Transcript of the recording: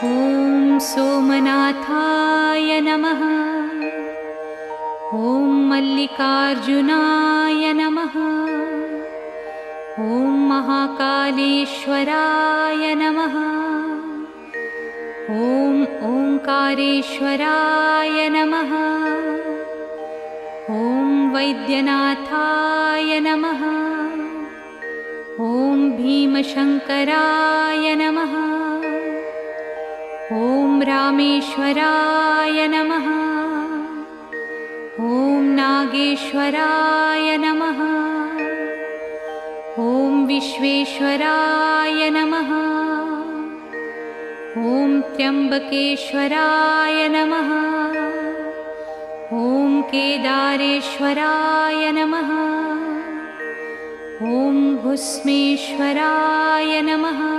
ॐ सोमनाथाय नमः। ॐ मल्लिकार्जुनाय नमः। ॐ महाकालेश्वराय नमः। ॐ ओंकारेश्वराय नमः। ॐ वैद्यनाथाय नमः। ॐ भीमशंकराय नमः। ॐ रामेश्वराय नमः। ॐ नागेश्वराय नमः। ॐ विश्वेश्वराय नमः। ॐ त्र्यंबकेश्वराय नमः। ॐ केदारेश्वराय नमः। ॐ भुस्मेश्वराय नमः।